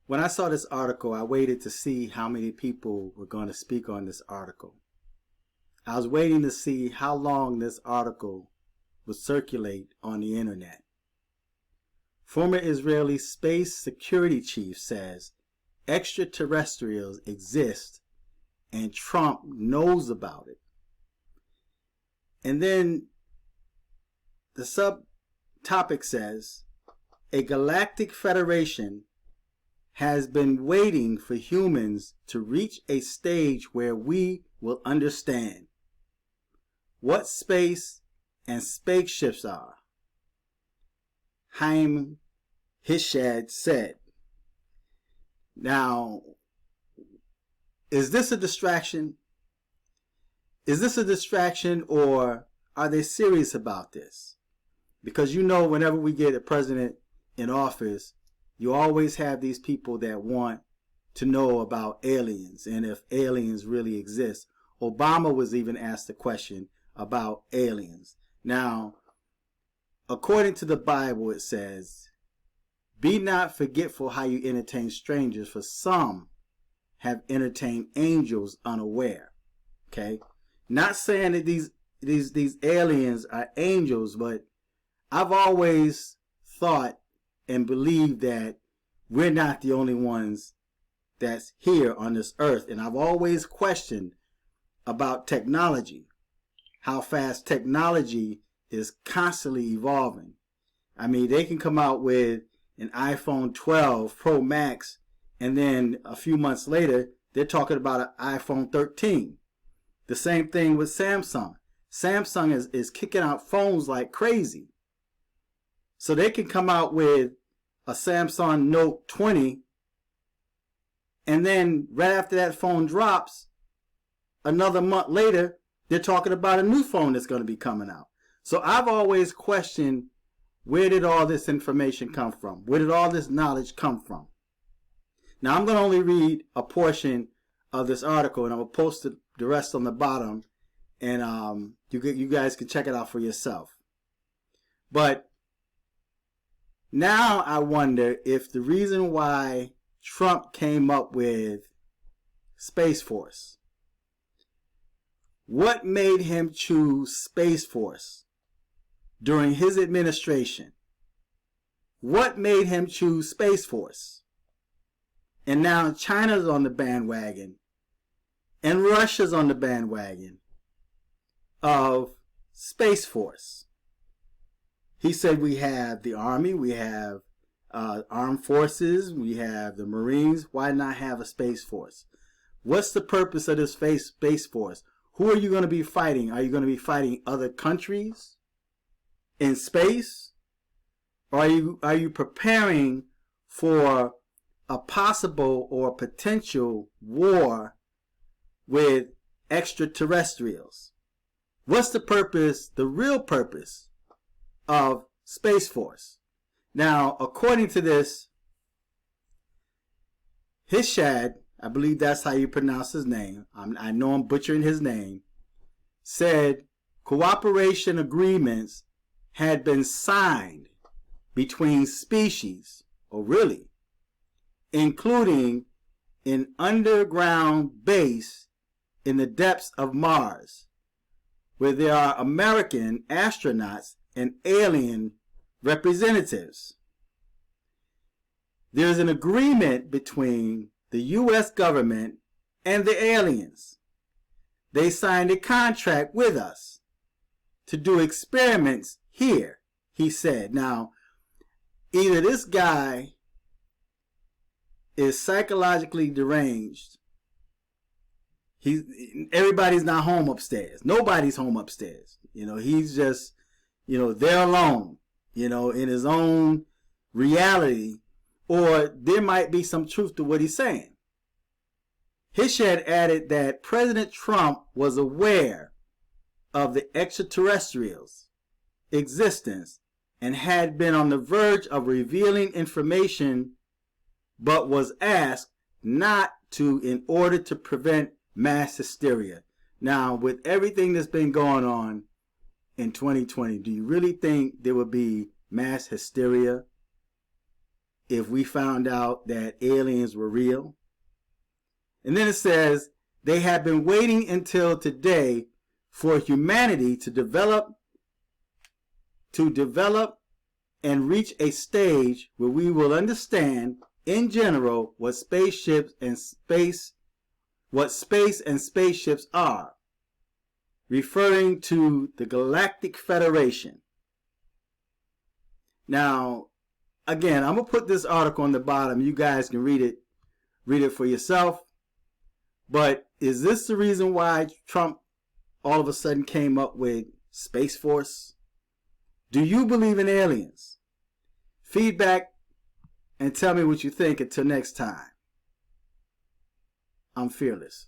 When I saw this article, I waited to see how many people were going to speak on this article. I was waiting to see how long this article would circulate on the internet. Former Israeli space security chief says extraterrestrials exist and Trump knows about it. And then the subtopic says a galactic federation has been waiting for humans to reach a stage where we will understand what space and spaceships are. Haim Hishad said. Now, is this a distraction? Is this a distraction, or are they serious about this? Because you know, whenever we get a president in office, you always have these people that want to know about aliens and if aliens really exist. Obama was even asked a question about aliens. Now, according to the Bible, it says, "Be not forgetful how you entertain strangers, for some have entertained angels unaware." Okay? Not saying that these aliens are angels, but I've always thought and believe that we're not the only ones that's here on this earth. And I've always questioned about technology, how fast technology is constantly evolving. I mean, they can come out with an iPhone 12 Pro Max, and then a few months later, they're talking about an iPhone 13. The same thing with Samsung. Samsung is kicking out phones like crazy. So they can come out with a Samsung Note 20, and then right after that phone drops, another month later, they're talking about a new phone that's going to be coming out. So I've always questioned, where did all this information come from? Where did all this knowledge come from? Now I'm going to only read a portion of this article, and I'm going to post the rest on the bottom, and you guys can check it out for yourself. But now I wonder if the reason why Trump came up with Space Force, what made him choose Space Force during his administration? What made him choose Space Force? And now China's on the bandwagon, and Russia's on the bandwagon of Space Force. He said we have the Army, we have armed forces, we have the Marines. Why not have a Space Force? What's the purpose of this Space Force? Who are you going to be fighting? Are you going to be fighting other countries in space? Or are you preparing for a possible or potential war with extraterrestrials? What's the purpose, the real purpose of Space Force? Now, according to this, Hishad, I believe that's how you pronounce his name, I know I'm butchering his name, said cooperation agreements had been signed between species, or really, including an underground base in the depths of Mars, where there are American astronauts and alien representatives. There's an agreement between the U.S. government and the aliens. They signed a contract with us to do experiments here, he said. Now, either this guy is psychologically deranged. Everybody's not home upstairs. Nobody's home upstairs. He's just, they're alone, in his own reality, or there might be some truth to what he's saying. Hishad added that President Trump was aware of the extraterrestrials' existence and had been on the verge of revealing information, but was asked not to in order to prevent mass hysteria. Now, with everything that's been going on in 2020, do you really think there will be mass hysteria if we found out that aliens were real. And then it says, they have been waiting until today for humanity to develop and reach a stage where we will understand in general what space and spaceships are, referring to the Galactic Federation. Now, again, I'm going to put this article on the bottom. You guys can read it for yourself. But is this the reason why Trump all of a sudden came up with Space Force? Do you believe in aliens? Feedback and tell me what you think. Until next time, I'm fearless.